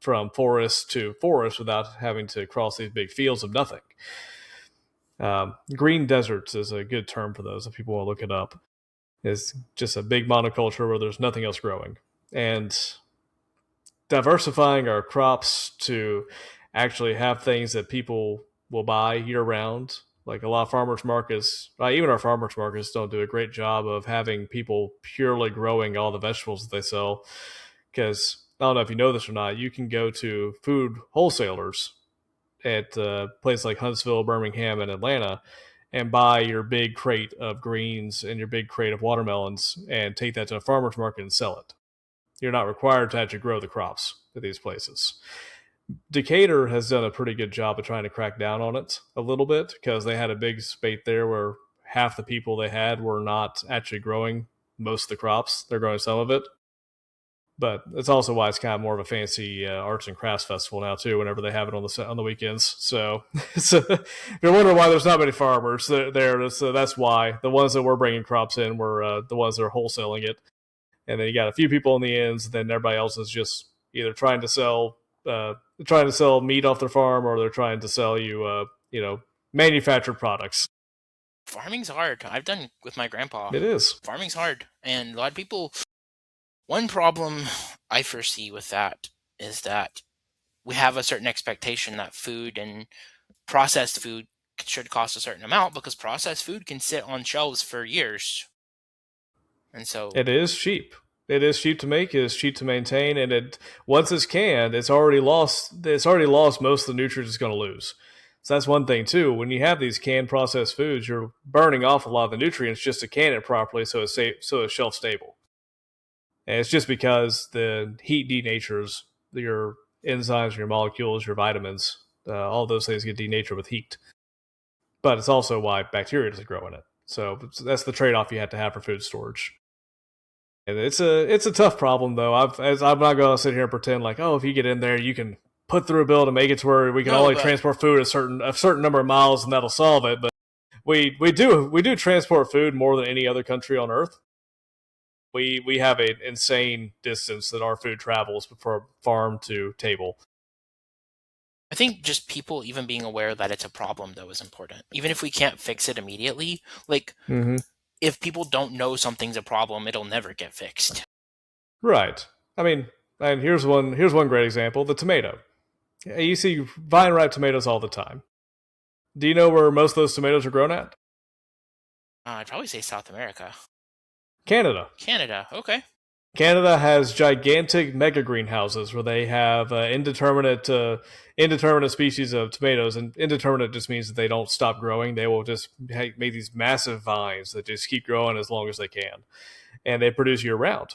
from forest to forest without having to cross these big fields of nothing. Green deserts is a good term for those if people want to look it up. It's just a big monoculture where there's nothing else growing. And diversifying our crops to actually have things that people will buy year round. Like a lot of farmers markets, even our farmers markets don't do a great job of having people purely growing all the vegetables that they sell. Because I don't know if you know this or not, you can go to food wholesalers at places like Huntsville, Birmingham, and Atlanta and buy your big crate of greens and your big crate of watermelons and take that to a farmer's market and sell it. You're not required to actually grow the crops at these places. Decatur has done a pretty good job of trying to crack down on it a little bit because they had a big spate there where half the people they had were not actually growing most of the crops. They're growing some of it. But it's also why it's kind of more of a fancy arts and crafts festival now too. Whenever they have it on the weekends, so if you're wondering why there's not many farmers there, so that's why the ones that were bringing crops in were the ones that are wholesaling it, and then you got a few people in the ends. And then everybody else is just either trying to sell meat off their farm, or they're trying to sell you manufactured products. Farming's hard. I've done with my grandpa. It is. Farming's hard, and a lot of people. One problem I foresee with that is that we have a certain expectation that food and processed food should cost a certain amount because processed food can sit on shelves for years. And so, It is cheap. It is cheap to make. It is cheap to maintain, and it once it's canned, it's already lost. It's already lost most of the nutrients it's going to lose. So that's one thing too. When you have these canned processed foods, you're burning off a lot of the nutrients just to can it properly, so it's shelf stable. And it's just because the heat denatures your enzymes, your molecules, your vitamins. All those things get denatured with heat. But it's also why bacteria doesn't grow in it. So that's the trade-off you have to have for food storage. And it's a tough problem though. I'm not going to sit here and pretend like, oh, if you get in there, you can put through a bill to make it to where we can no, only but transport food a certain number of miles and that'll solve it. But we do transport food more than any other country on Earth. We have an insane distance that our food travels from farm to table. I think just people even being aware that it's a problem though is important. Even if we can't fix it immediately, like Mm-hmm. if people don't know something's a problem, it'll never get fixed. Right. I mean, and here's one great example: the tomato. You see vine ripe tomatoes all the time. Do you know where most of those tomatoes are grown at? I'd probably say South America. Canada. Canada, okay. Canada has gigantic mega greenhouses where they have indeterminate species of tomatoes, and indeterminate just means that they don't stop growing. They will just make these massive vines that just keep growing as long as they can, and they produce year round.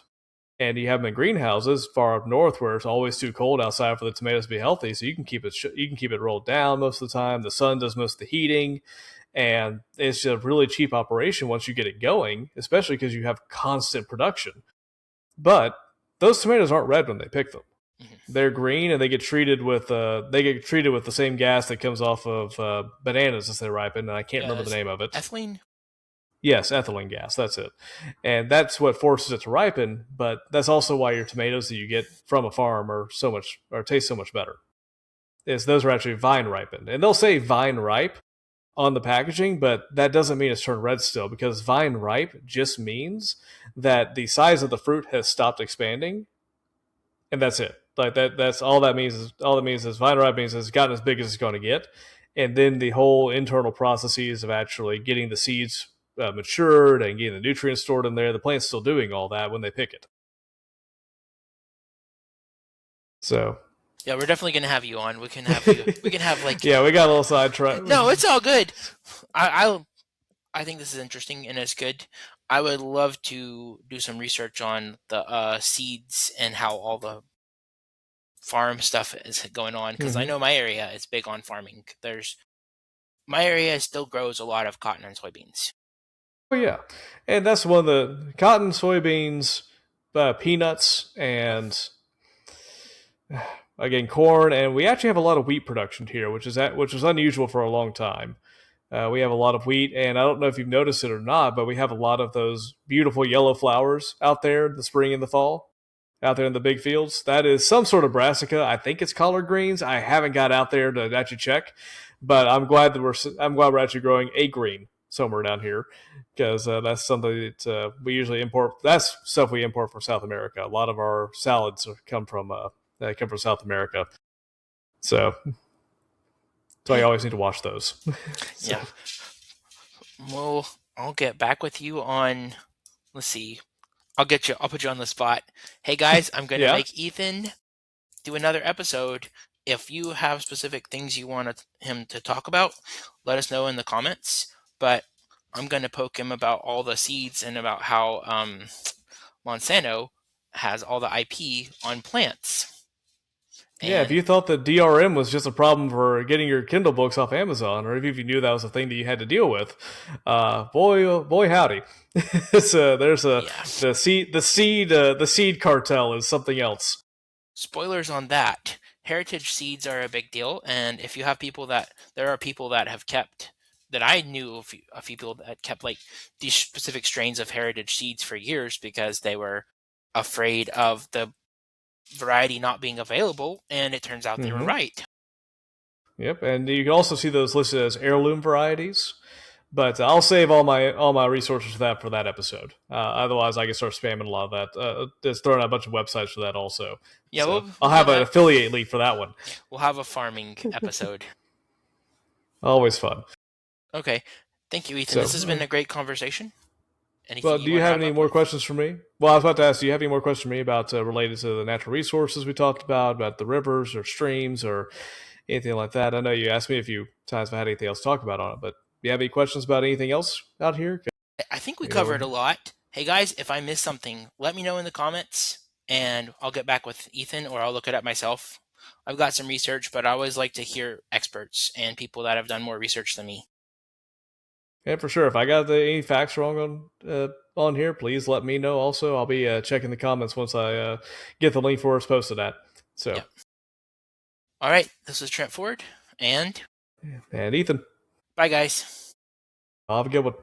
And you have them in greenhouses far up north where it's always too cold outside for the tomatoes to be healthy. So you can keep it rolled down most of the time. The sun does most of the heating, and it's a really cheap operation once you get it going, especially because you have constant production. But those tomatoes aren't red when they pick them. Mhm. They're green, and they get treated with the same gas that comes off of bananas as they ripen. And I can't remember the Yes. name of it. Ethylene? Yes, ethylene gas. That's it, and that's what forces it to ripen. But that's also why your tomatoes that you get from a farm taste so much better. Is those are actually vine ripened, and they'll say vine ripe on the packaging, but that doesn't mean it's turned red still because vine ripe just means that the size of the fruit has stopped expanding, and that's it. Like that's all that means. All that means is vine ripe means it's gotten as big as it's going to get, and then the whole internal processes of actually getting the seeds matured and getting the nutrients stored in there. The plant's still doing all that when they pick it. So Yeah, we're definitely gonna have you on. We can have you. We can have like. yeah, we got a little sidetracked. No, it's all good. I think this is interesting and it's good. I would love to do some research on the seeds and how all the farm stuff is going on because I Mm-hmm. know my area is big on farming. There's my area still grows a lot of cotton and soybeans. Oh yeah, and that's one of the cotton, soybeans, peanuts, and again corn. And we actually have a lot of wheat production here, which is unusual for a long time. We have a lot of wheat, and I don't know if you've noticed it or not, but we have a lot of those beautiful yellow flowers out there in the spring and the fall, out there in the big fields. That is some sort of brassica. I think it's collard greens. I haven't got out there to actually check, but I'm glad we're actually growing a green somewhere down here because that's something that we usually import. That's stuff we import from South America. A lot of our salads come from South America, so I always need to wash those. So Yeah. Well, I'll get back with you on. Let's see. I'll get you. I'll put you on the spot. Hey guys, I'm gonna yeah, make Ethan do another episode. If you have specific things you want him to talk about, let us know in the comments. But I'm going to poke him about all the seeds and about how Monsanto has all the IP on plants. Yeah, if And you thought that DRM was just a problem for getting your Kindle books off Amazon, or if you knew that was a thing that you had to deal with, boy, howdy! There's a yeah, the seed cartel is something else. spoilers on that. Heritage seeds are a big deal, and if you have there are people that have kept that I knew a few people that kept like these specific strains of heritage seeds for years because they were afraid of the variety not being available, and it turns out they were Mm-hmm. right. Yep, and you can also see those listed as heirloom varieties. But I'll save all my resources for that episode. Otherwise, I can start spamming a lot of that. Just throwing out a bunch of websites for that also. Yeah, So I'll we'll do have an that. affiliate link for that one. We'll have a farming episode. Always fun. Okay. Thank you, Ethan. So, This has been a great conversation. well, Anything do you you want to have wrap any up more with? questions for me? Well, I was about to ask, do you have any more questions for me about related to the natural resources we talked about the rivers or streams or anything like that? I know you asked me a few times if I had anything else to talk about on it, but do you have any questions about anything else out here? I think we You know, covered a lot. Hey guys, if I missed something, let me know in the comments and I'll get back with Ethan or I'll look it up myself. I've got some research, but I always like to hear experts and people that have done more research than me. and for sure, if I got any facts wrong on here, please let me know. Also, I'll be checking the comments once I get the link for it's posted at. So, Yep. All right, this is Trent Ford, and and Ethan, bye, guys. have a good one.